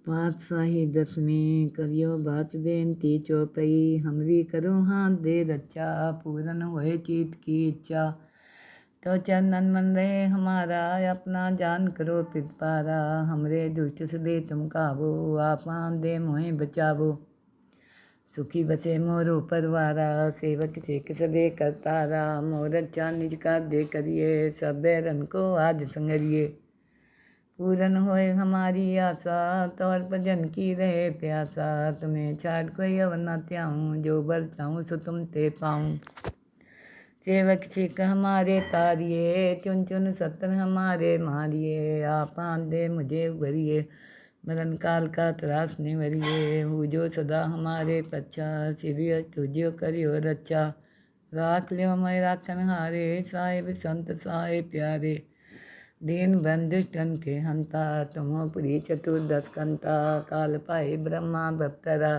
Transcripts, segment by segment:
पातशाही दसवीं कवियो बात बेनती चौपई हमरी करो हाथ दे रक्षा पूरन होए चीत की इच्छा तो चरणन मन रहे हमारा अपना जान करो पितपारा हमरे दुष्ट सदे तुम काबो आप दे मोहे बचावो सुखी बसे मोरो परवारा सेवक चेक सदे करतारा मोर अच्छा निज का दे करिए सब बैरन को आज संगरिए पूरन होए हमारी आशा तौर भजन की रहे प्यासा तुम्हें छाड़ कोई अवर न त्याऊँ जो बर चाहूँ सो तुम ते पाऊँ सेवक छिक हमारे तारिये चुन चुन सत्तर हमारे मारिए आप दे मुझे उभरिए मरण काल का त्रास निवरिए हु जो सदा हमारे पच्छा श्री तुझो करियो रक्षा राख लियो मैं राखन हारे साहिब संत साहे प्यारे दीन बंधुष्टन के हंता तुमो पुरी चतुर्दश कंता काल पाए ब्रह्मा बप्तरा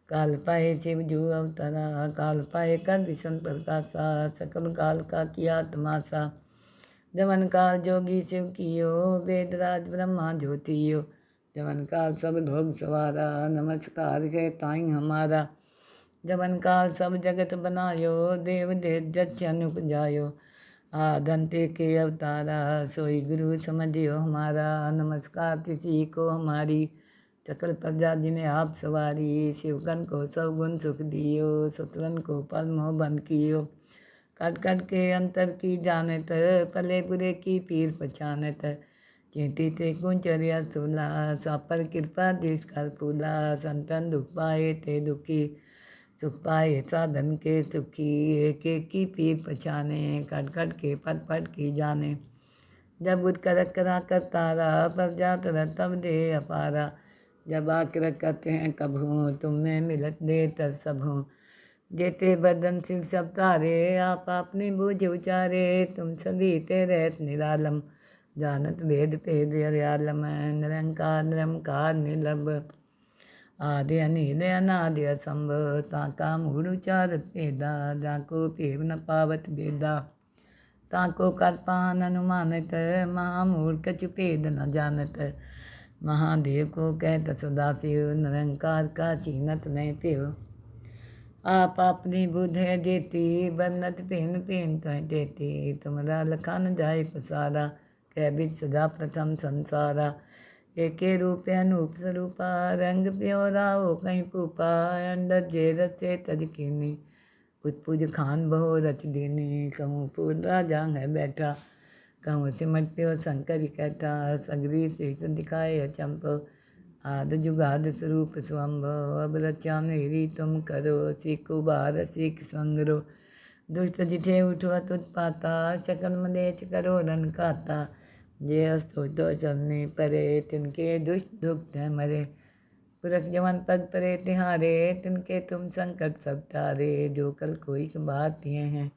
काल पाए शिव जू अवतरा काल पाए कर विष्णु प्रकाशा सकल काल का किया तमाशा जवन काल जोगी शिव कियो वेदराज ब्रह्मा ज्योतियो जवन काल सब लोग सवारा नमस्कार है ताई हमारा जवन काल सब जगत बनायो देव देव जच अनुपजायो आदंते के अवतारा सोई गुरु समझियो हमारा नमस्कार किसी को हमारी सकल प्रजा जिन्हें आप सवारी शिवगन को सब गुण सुख दियो सुतरन को पल मोह बन कियो कट कट के अंतर की जानत पले बुरे की पीर पहचानत चींटी ते कुंचरिया सूला सापर कृपा देश कर फूला संतन दुख पाए ते दुखी सुख पाए साधन के सुखी एक एक की पीर पहचाने कट कट के पट पट की जाने जब बुद्ध करक करा कर तारा पर जात तब दे अपारा जब आकर कहते हैं कब हूँ तुम्हें मिलत दे तर सब हूँ जेते बदन शिव सब तारे आप अपनी बूझ उचारे तुम सदी रहत निरालम जानत भेद भेद हरियालम निरंकार निरंकार निर्लभ आदि अनिल अनादि असंभ ताका मूढ़ उचारत भेदा जाको पेव न पावत भेदा ताको कल्पान अनुमानित महामूढ़ कछु भेद न जानत महादेव को कहत सदाशिव निरंकार का चीनत नहीं पेव आप अपनी बुध है देती बन्नत पेन पेन कह देती तुमरा लखा न जाए पसारा कह बिच सदा प्रथम संसारा एके रूप अनूप स्वरूपा रंग प्योरा हो कहीं पूपा अंडर जे रचे तज कीनी उत्पुज खान बहो रच दीनी कहूँ पूर राजा है बैठा कहूँ सिमट प्यो शंकर इकट्ठा सगरी शीर्ष दिखाए अचंप आद जुगाद स्वरूप स्वम्भ अब रचा मेरी तुम करो सीख उबार सीख संगरो दुष्ट जिठे उठवा उत्पाता शकल मलेच करो रन खाता जे अस्तो तो चलने परे तिनके दुष्ट दुख है मरे पुरख जवन पग परे तिहारे तिनके तुम संकट सब तारे जो कल कोई की बात ये हैं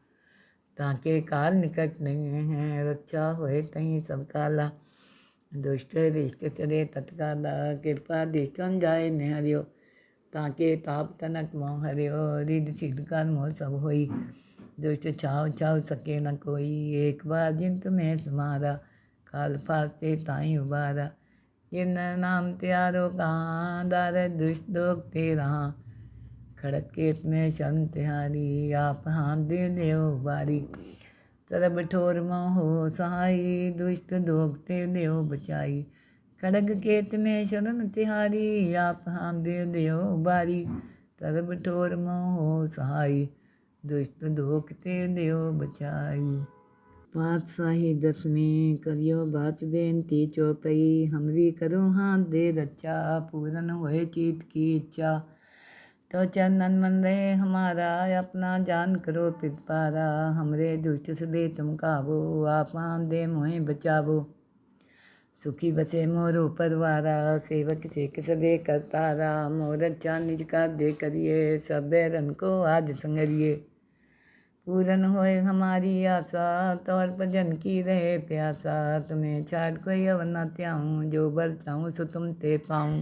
ताके काल निकट नहीं हैं रक्षा होए तहीं सब काला दुष्ट रिष्ट चरे तत्काला कृपा दिष्टन जाए निहरियो ताके ताप तनक मोह हरियो रिद सिद्ध कर मोह सब होई दुष्ट छाव छाव सके न कोई एक बार जिन तुम्हें समारा काल फास्ते ताई उबारा जिन नाम त्यारो कहाँ दार दुष्ट दोग ते रहा खड़क केत में शन तिहारी आप हाथ दे देव बारी तरब ठोर मोहो सहाई दुष्ट दोग ते देव बचाई खड़ग केत में शरण तिहारी आप हाथ दे देव बारी तरब ठोर मोहो सहाई दुष्ट दोग ते देव बचाई। पातशाही दसवीं कवियो बात बेनती चौपई हमरी करो हाथ दे रक्षा पूरन होए चीत की इच्छा तो चरणन मन रहे हमारा अपना जान करो पितपारा हमरे दुष्ट सदे तुम काबो आप दे मोहे बचावो सुखी बसे मोरो परवारा सेवक चेक सदे करतारा मोर अच्छा निज का दे करिए सब बैरन को आज संगरिए पूरन होए हमारी आशा तौर भजन की रहे प्यासा तुम्हें छाड़ कोई अवर न त्याऊँ जो बर चाहूँ सो तुम ते पाऊँ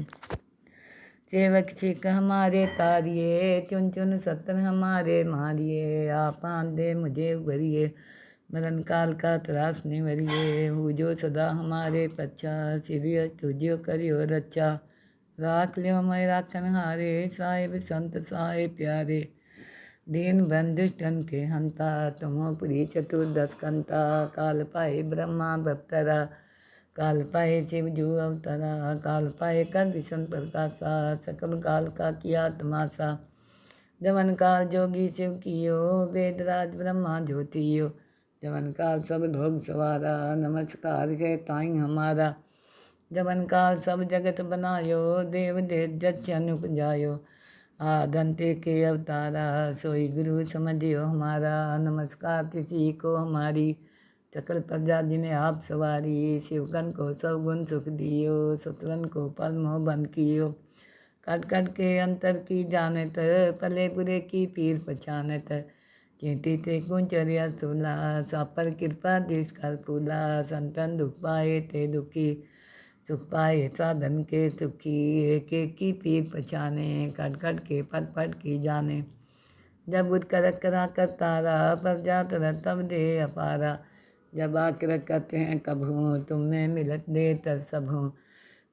सेवक छिक हमारे तारिये चुन चुन सत्तर हमारे मारिए आप दे मुझे उभरिए मरण काल का त्रास निवरिए हु जो सदा हमारे पच्छा श्री तुझो करियो रक्षा राख लियो मैं राखन हारे, साहिब संत साहे प्यारे। दीन बंधुष्टन के हंता, तुमो पुरी चतुर्दश कंता। काल पाए ब्रह्मा बप्तरा, काल पाए शिव जू अवतरा। काल पाए कर विष्णु प्रकाशा, सकल काल का किया तमाशा। जमन काल जोगी शिव कियो, वेद राज ब्रह्मा ज्योतियो। जमन काल सब लोग सवारा, नमस्कार है ताई हमारा। जमन काल सब जगत बनायो, देव देव जच अनुपजायो। आदंते के अवतारा, सोई गुरु समझियो हमारा। नमस्कार किसी को हमारी, सकल प्रजा जिन्हें आप सवारी। शिवगन को सब गुण सुख दियो, सुतरन को पल मोह बंद कियो। कट कट के अंतर की जानत, पले बुरे की पीर पहचानत। चेटी ते कुंचरिया सूला, सापर कृपा देश कर फूला। संतन दुख पाए ते दुखी, सुख पाए साधन के सुखी। एक एक की पीर पहचाने, कट कट के पट पट की जाने। जब उठकर करा कर तारा, पर जात तब दे अपारा। जब आकर कहते हैं कब हूँ, तुम में मिलत दे तर सब हूँ।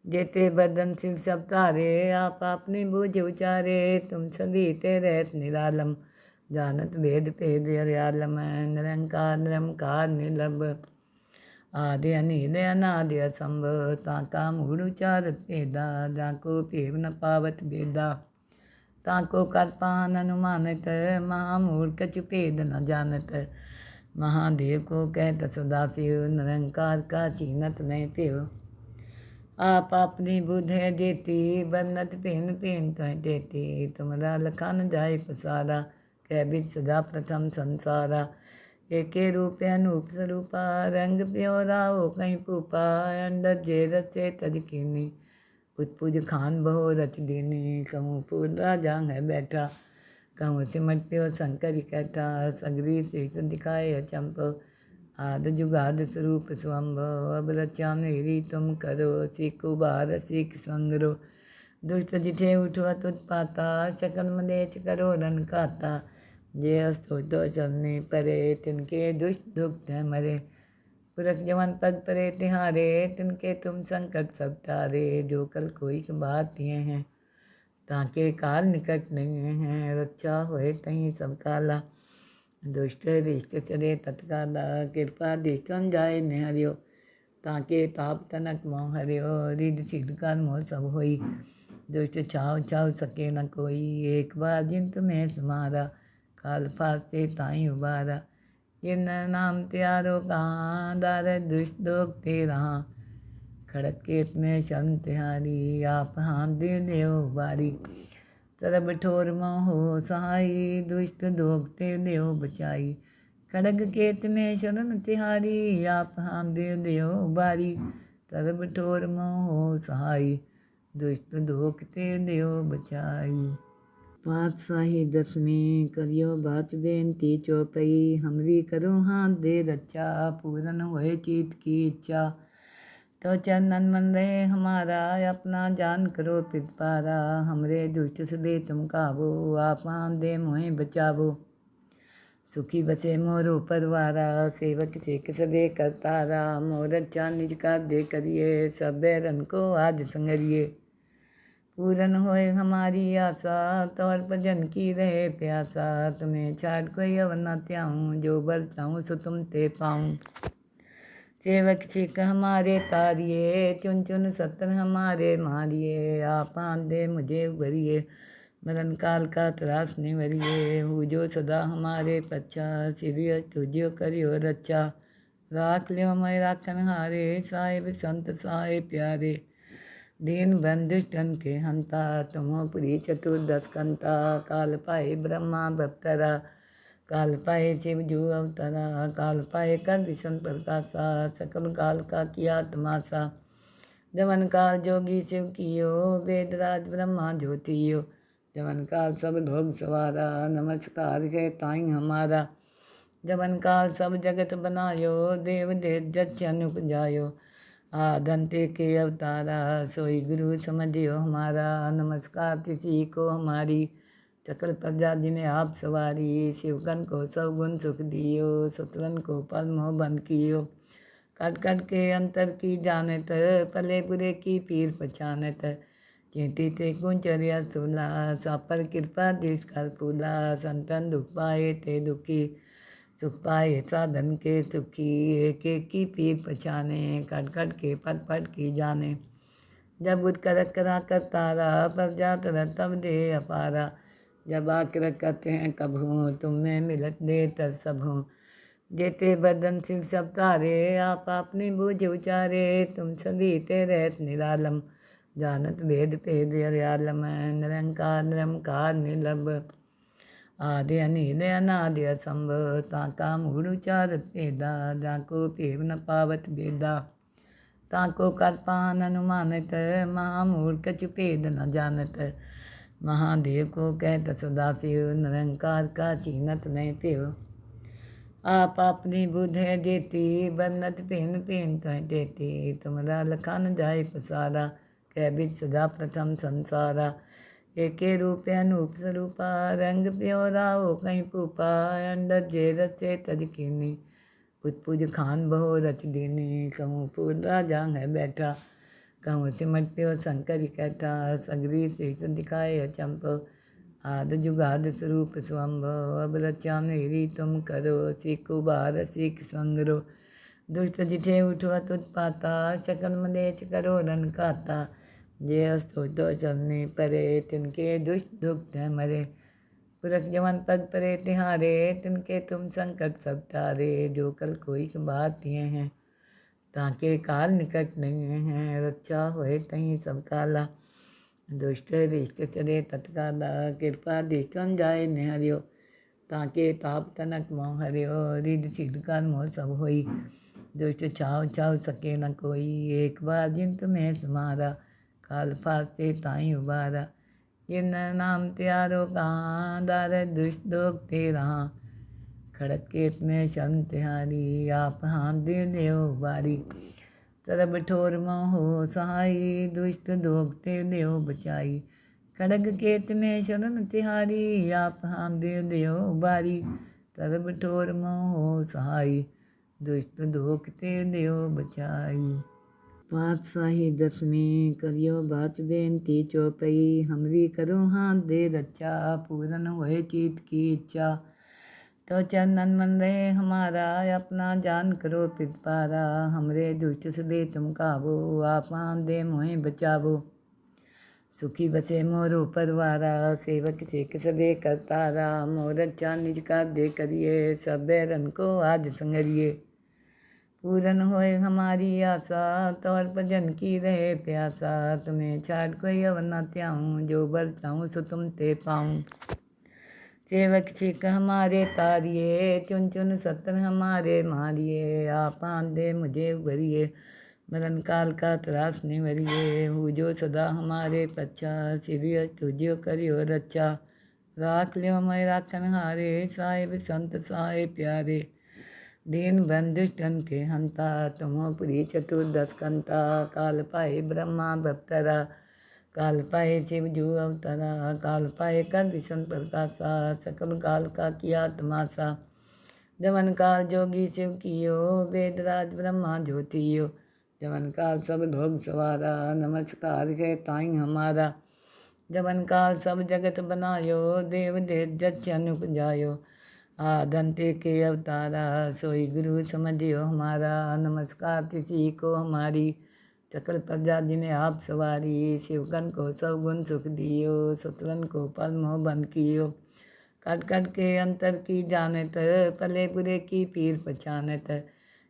जेते बदन शिव सब तारे, आप अपनी बूझ उचारे। तुम सभी ते रहत निरालम, जानत भेद भेद हरियालम। निरंकार निरंकार निर्लभ, आदि अनिल अनादि असंभ। ताका मूढ़ उचारत भेदा, जाको पेव न पावत भेदा। ताको कर पान अनुमानित, महामूढ़ कछु भेद न जानत। महादेव को कहत सदाशिव, निरंकार का चीनत नहीं पेव। आप अपनी बुध है देती, बन्नत पेन पेन कह देती। तुमरा लखन जाय पसारा, कह बिच सदा प्रथम संसारा। एके रूप अनूप स्वरूपा, रंग प्योरा हो कहीं पूपा। अंडर जे रचे तज कीनी, पुज खान बहो रच दीनी। कहूँ पूर राजा है बैठा, कहूँ सिमट प्यो शंकर इकट्ठा। सगरी शीश दिखाए अचंप, आद जुगाद स्वरूप स्वंभव। अब रचा मेरी तुम करो, सीख उबार सीख संगरो। दुष्ट जिठे उठवत उत्पाता, शकल मलेच करो रन खाता। जे अस्तो तो चलने परे, तिनके दुष्ट दुख है मरे। पुरख जवन पग परे तिहारे, तिनके तुम संकट सब टारे। जो कल कोई के बात ये हैं, ताके काल निकट नहीं है। रक्षा होए कहीं सब काला, दुष्ट रिष्ट चले तत्काला। कृपा देखन जाए निहरियो, ताके ताप तनक मोह हरियो। रिद सिद्ध कर मोह सब होई, दुष्ट छाव छाव सके न कोई। एक बार जिन तुम्हें समारा, काल फास्ते ताई उबारा। जिन नाम त्यारो कहाँ, दार दुष्ट दोग ते रहा। खड़क केत में शन तिहारी, आप हाथ दे देव बारी। तरब ठोर हो सहाई, दुष्ट दोगते देव बचाई। खड़ग केत में शरण तिहारी, आप हाथ दे देव बारी। तरब ठोर हो सहाई, दुष्ट दोगते देव बचाई। पातशाही दसवीं करियो बात बेनती चौपई। हमरी करो हाथ दे रक्षा, पूरन होए चीत की इच्छा। तो चरणन मन रहे हमारा, अपना जान करो पितपारा। हमरे दुष्ट सदे तुम काबो, आप हाथ दे मोहे बचावो। सुखी बसे मोरो परवारा, सेवक सेक सदे करतारा। मोर अच्छा निज का दे करिए, सब बैरन को आज संगरिए। पूरन होए हमारी आशा, तौर भजन की रहे प्यासा। तुम्हें छाड़ कोई अवर न त्याऊँ, जो बल चाहूँ सो तुम ते पाऊँ। सेवक सिख हमारे तारिये, चुन चुन सत्र हमारे मारिए। आप हाथ दे मुझे उबरिए, मरण काल का त्रास निवरिए। हूँ जो सदा हमारे पच्छा, सिरिय तुझियो करियो रक्षा। राख लियो मैं राखन हारे, साहिब संत साहे प्यारे। दीन बंधुष्टन के हंता, तुमो पुरी चतुर्दश कंता। काल पाए ब्रह्मा बप्तरा, काल पाए शिव जू अवतरा। काल पाए कर विष्णु प्रकाशा, सकल काल का किया तमाशा। जमन काल जोगी शिव कियो, वेद राज ब्रह्मा ज्योतियो। जमन काल सब लोग सवारा, नमस्कार है ताई हमारा। जमन काल सब जगत बनायो, देव देव जच अनुपजायो। आदंते के अवतारा, सोई गुरु समझियो हमारा। नमस्कार किसी को हमारी, सकल प्रजा जिन्हें आप सवारी। शिवगन को सब गुण सुख दियो, सुतरन को पल मोह बंद कियो। कट कट के अंतर की जानत, पले बुरे की पीर पहचानत। चेटी ते कुंचरिया सूला, सापर कृपा देश कर फूला। संतन दुख पाए ते दुखी, सुख पाए साधन के सुखी। एक एक की पीर पहचाने, कट कट के पट पट की जाने। जब उद करक करा कर तारा, पर जात तब दे अपारा। जब आकर कहते हैं कब हूँ, तुम में मिलत दे तर सब हूँ। जेते बदन सिर सब तारे, आप अपनी बूझ उचारे। तुम सभी ते रहत निरालम, जानत भेद भेद हरियालम। निरंकार निरंकार निर्लभ, आदि अनिल अनादि असंभ। ताका मूढ़ उचारत भेदा, जाको पेव न पावत भेदा। ताको कर पान अनुमानित, महामूढ़ कछु भेद न जानत। महादेव को कहत सदाशिव, निरंकार का चीनत नहीं त्यो। आप अपनी बुध है जेती, बन्नत पेन पेन कह देती। तुमरा लखा न जाए पसारा, कह बिच सदा प्रथम संसारा। एके रूप अनूप स्वरूपा, रंग प्योरा हो कहीं पूपा। अंडर जे रचे तज कीनी, पुज खान बहु रच दीनी। कहूँ पूर राजा है बैठा, कहूँ सिमट प्यो शंकर इकट्ठा। सगरी शीश दिखाए अचंप, आद जुगाद स्वरूप स्वंभव। अब रचा मेरी तुम करो, सीख उबार सीख संगरो। दुष्ट जिठे उठवत उत्पाता, शकल मलेच करो रन खाता। जे अस्तो तो चलने परे, तिनके दुष्ट दुख है मरे। पुरख जवन पद परे तिहारे, तिनके तुम संकट सब टारे। जो कल कोई के बात ये हैं, ताके काल निकट नहीं है। रक्षा होए तहीं सब काला, दुष्ट रिष्ट चरे तत्काला। कृपा देखन जाए निहरियो, ताके ताप तनक मोह हरियो। रिद सिद्ध कर मोह सब होई, दुष्ट छाव छाव सके न कोई। एक बार जिन तुम्हें समारा, काल फास्ते ताई उबारा। जिन नाम त्यारो कहाँ, दार दुष्ट दोग ते रहा। खड़क केत में शन तिहारी, आप हाथ दे देव बारी। तरब ठोर मोह सहाई, दुष्ट दोगते देव बचाई। खड़ग केत में शरण तिहारी, आप हाथ दे देव बारी। तरब ठोर मोह सहाई, दुष्ट दोगते देव बचाई। पातशाही दसवीं कवियो बात बेनती चौपई। हमरी करो हाथ दे रक्षा, पूरन होए चीत की इच्छा। तो चंदन मन रहे हमारा, अपना जान करो पितपारा। हमरे दुष्ट सदे तुम काबो, आप हाथ दे मोहे बचावो। सुखी बसे मोरो परवारा, सेवक सेक सबे करतारा। मोर अच्छा निज कार्य करिए, सब बैरन को आज संगरिए। पूरन होए हमारी आशा, तौर भजन की रहे प्यासा। तुम्हें छाड़ कोई अवर न त्याऊँ, जो बर चाहूँ सो तुम ते पाऊँ। सेवक सिख हमारे तारिये, चुन चुन सत्र हमारे मारिये। आप हाथ दे मुझे उभरिए, मरण काल का त्रास निवरिए। हूँ जो सदा हमारे पच्छा, सिरिय तुझो करियो रक्षा। राख लियो मैं राखन हारे, साहिब संत साहे प्यारे। दीन बंधुष्टन के हंता, तुमो पुरी चतुर्दश कंता। काल पाए ब्रह्मा बप्तरा, काल पाए शिव जू अवतरा। काल पाए कर विष्णु प्रकाशा, सकल काल का किया तमाशा। जवन काल जोगी शिव कियो, वेदराज ब्रह्मा ज्योतियो। जवन काल सब लोग सवारा, नमस्कार है ताई हमारा। जवन काल सब जगत बनायो, देव देव जच अनुपजायो। आदंते के अवतारा, सोई गुरु समझियो हमारा। नमस्कार किसी को हमारी, सकल प्रजा जिन्हें आप सवारी। शिवगन को सब गुण सुख दियो, सुतरन को पल मोह बंद कियो। कट कट के अंतर की जानत, पले बुरे की पीर पहचानत।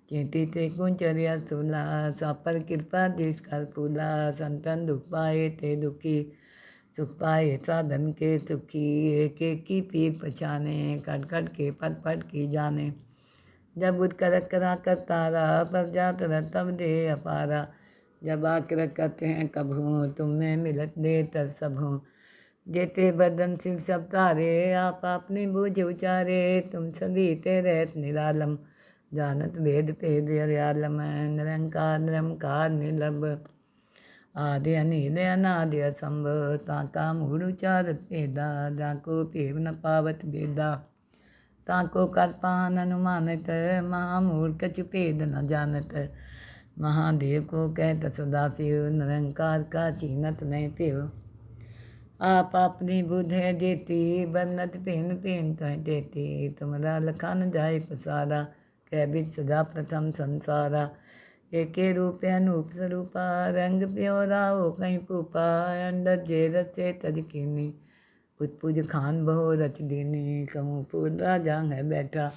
चेटी ते कुंचरिया सूला, सापर कृपा देश कर फूला। संतन दुख पाए ते दुखी, सुख पाए साधन के सुखी। एक एक की पीर पहचाने, कट कट के पट पट की जाने। जब उद करक करा कर तारा, पर जात तब दे अपारा। जब आकर कहते हैं कब हूँ, तुम में मिलत दे तर सब हूँ। जेते बदन सिर सब तारे, आप अपनी बूझ उचारे। तुम सभी ते रहत निरालम, जानत भेद भेद हरियालम। निरंकार निरंकार निर्लभ, आदि अनिल अनादि असंभ। ताका मूढ़ उचारत भेदा, जाको पेव न पावत भेदा। ताको कर पान अनुमानित, महामूढ़ कछु भेद न जानत। महादेव को कहत सदाशिव, निरंकार का चीनत नहीं त्यों। आप अपनी बुध है जेती, बन्नत पेन पेन कह देती। तुमरा लखन जाय पसारा, कह बिच सदा प्रथम संसारा। एके रूप अनूप स्वरूपा, रंग प्योरा हो कहीं पूपा। अंडर जे रचे तज कीनी, उत्पुज खान बहो रच दीनी। कहूँ पूरा जांग है बैठा,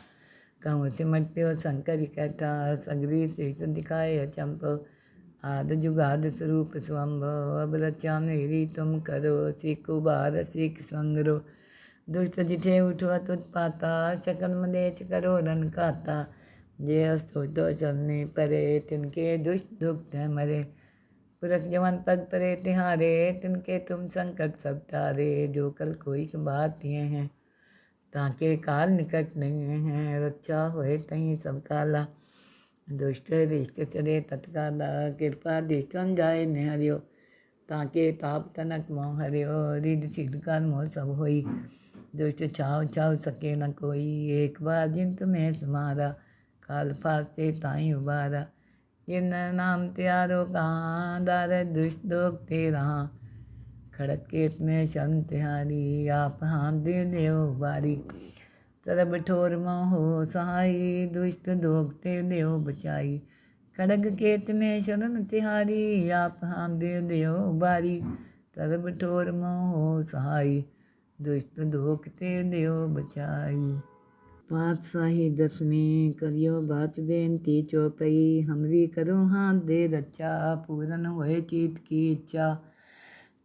कहूँ सिमट प्यो शंकर इकट्ठा। सगरी शीश दिखाए अचंप, आद जुगाद स्वरूप स्वंभव। अब रचा मेरी तुम करो, सीख उबार सीख संगरो। दुष्ट जिठे उठवत उत्पाता, शकल मलेच करो रन खाता। जे अस्तो तो चलने परे, तिनके दुष्ट दुख है मरे। पुरख जवन पग परे तिहारे, तिनके तुम संकट सब टारे। जो कल कोई के बात ये हैं, ताके काल निकट नहीं हैं। रक्षा होए तहीं सब काला, दुष्ट रिष्ट चले तत्काला। कृपा दृष्टम जाए निहरियो, ताके ताप तनक मोह हरियो। रिद सिद्ध कर मोह सब होई, दुष्ट छाव छाव सके न कोई। एक बार जिन तुम्हें समारा, काल फास्ते ताई उबारा। जिन नाम त्यारो कहाँ, दार दुष्ट दोग ते रहा। खड़क केत में शन तिहारी, आप हाथ दे देव बारी। तरब ठोर मोहो सहाई, दुष्ट दोग ते देव बचाई। खड़ग केत में शरण तिहारी, आप हाथ दे देव बारी। तरब ठोर मोहो सहाई, दुष्ट दोग ते देव बचाई। पातशाही दसवीं करियो बात बेनती चौपई। हमरी करो हाथ दे रक्षा, पूरन होए चीत की इच्छा।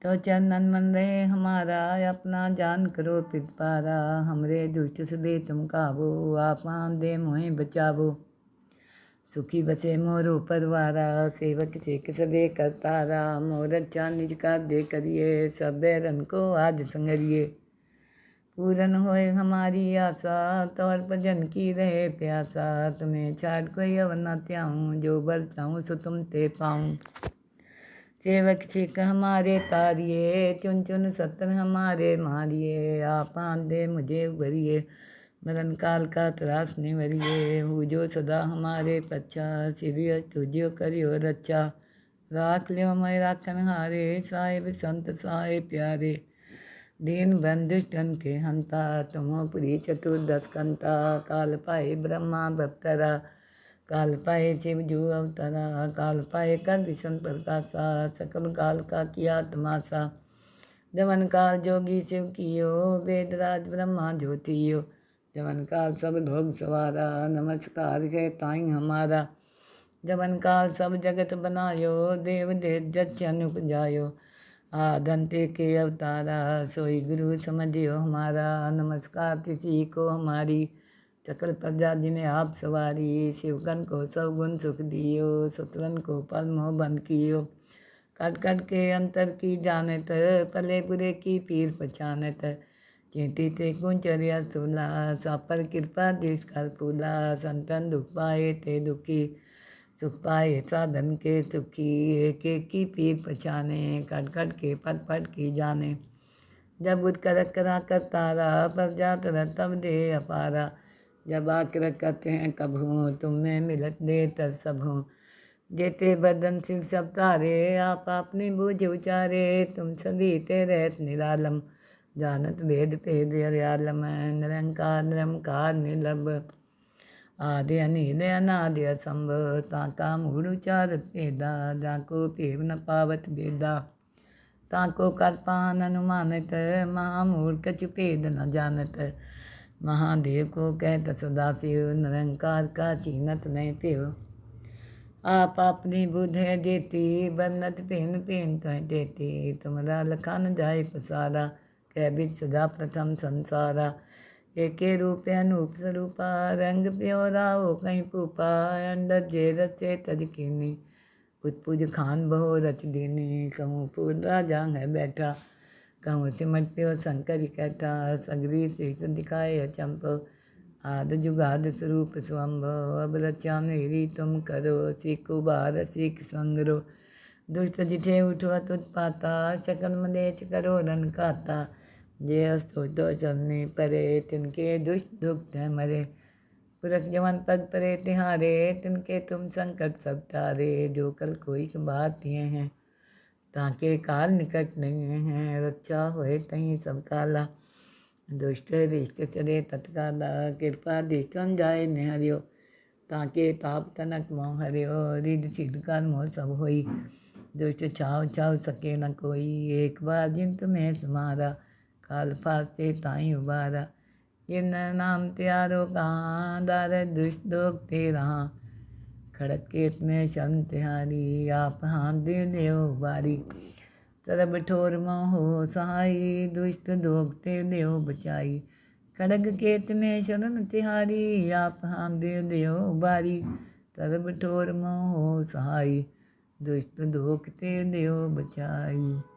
तो चरणन मन रहे हमारा, अपना जान करो पितपारा। हमरे दुष्ट से तुम काबो, आप हाथ दे मोहे बचावो। सुखी बसे मोरो परवारा, सेवक सेक सबे करतारा। मोर अच्छा निज का दे करिए, सब बैरन को आज संगरिए। पूरन होए हमारी आशा, तौर भजन की रहे प्यासा। तुम्हें छाड़ कोई अवर न त्याऊँ, जो बर चाहूँ सो तुम ते पाऊँ। सेवक छिक हमारे तारिये, चुन चुन सत्र हमारे मारिये। आप हाथ दे मुझे उबरिए, मरण काल का त्रास निवरिए। हूँ जो सदा हमारे पच्छा, सिरिय तुझो करियो रक्षा। राख लियो मैं राखन हारे, साहिब संत साहे प्यारे। दीन बंधुष्टन के हंता, तुमो पुरी चतुर्दश कंता। काल पाए ब्रह्मा बप्तरा, काल पाए शिव जू अवतरा। काल पाए कर विष्णु प्रकाशा, सकल काल का किया तमाशा। जवन काल जोगी शिव कियो, वेद राज ब्रह्मा ज्योतियो। जवन काल सब लोग सवारा, नमस्कार है ताई हमारा। जवन काल सब जगत बनायो, देव देव जच्चन उपजायो। आदंते के अवतारा, सोई गुरु समझियो हमारा। नमस्कार किसी को हमारी, सकल प्रजा जिन्हें आप सवारी। शिवगन को सब गुण सुख दियो, सतरन को पल मोह बन कियो। कट कट के अंतर की जानत, पले बुरे की पीर पहचानत। चेती ते कुंचरिया सूला, सापर कृपा देश कर फूला। संतन दुख पाए ते दुखी, सुख पाए साधन के सुखी। एक एक की पीर पहचाने, कट कट के पट पट की जाने। जब बुध करक करा कर तारा, पर जात रह तब दे अपारा। जब आकर कहते हैं कब हूँ, तुम में मिलत दे तर सब हूँ। जेते बदन शिव सब तारे, आप अपनी बूझ उचारे। तुम सदी ते रहत निरालम, जानत भेद भेद हरियालम। निरंकार निरंकार निर्लभ, आदि अनिल अनादि असंभव। ताका मूढ़ उचारत वेदा, जाको पेव न पावत वेदा। ताको कर्पान अनुमानित, महामूढ़ कछु भेद न जानत। महादेव को कहत सदाशिव, निरंकार का चीनत नहीं त्यों। आप अपनी बुध है जेती, बन्नत पेन पेन कह देती। तुमरा लखन जाय पसारा, कह बिच सदा प्रथम संसारा। एके रूप अनूप स्वरूपा, रंग प्योरा हो कहीं पूपा। अंडर जे रचे तज कीनी, उत्पुज खान बहो रच दीनी। कहूँ पूरा जांग है बैठा, कहूँ सिमट प्यो शंकर इकट्ठा। सगरी शीश दिखाए अचंप, आद जुगाद स्वरूप स्वंभव। अब रचा मेरी तुम करो, सीख उबार सीख संगरो। दुष्ट जिठे उठवत उत्पाता, शकल मलेच करो रन खाता। जे अस्तो तो चलने परे, तिनके दुष्ट दुख है मरे। पुरख जवन पग परे तिहारे, तिनके तुम संकट सब टारे। जो कल कोई के बात ये हैं, ताके काल निकट नहीं हैं। रक्षा होए तहीं सब काला, दुष्ट रिष्ट चले तत्काला। कृपा दृष्टम जाए निहरियो, ताके ताप तनक मोह हरियो। रिद्धि सिद्ध कर मोह सब होई, दुष्ट छाव छाव सके न कोई। एक बार जिन तुम्हें समारा, काल फास्ते ताई उबारा। जिन नाम त्यारो कहाँ, दार दुष्ट दोग ते रहा। खड़क केत में शरण तिहारी, आप हाथ दे देव बारी। तरब ठोर मोहो सहाई, दुष्ट दोग ते देव बचाई। खड़ग केत में शरण तिहारी, आप हाथ दे देव बारी। तरब ठोर मोहो सहाई, दुष्ट दोग ते देव बचाई।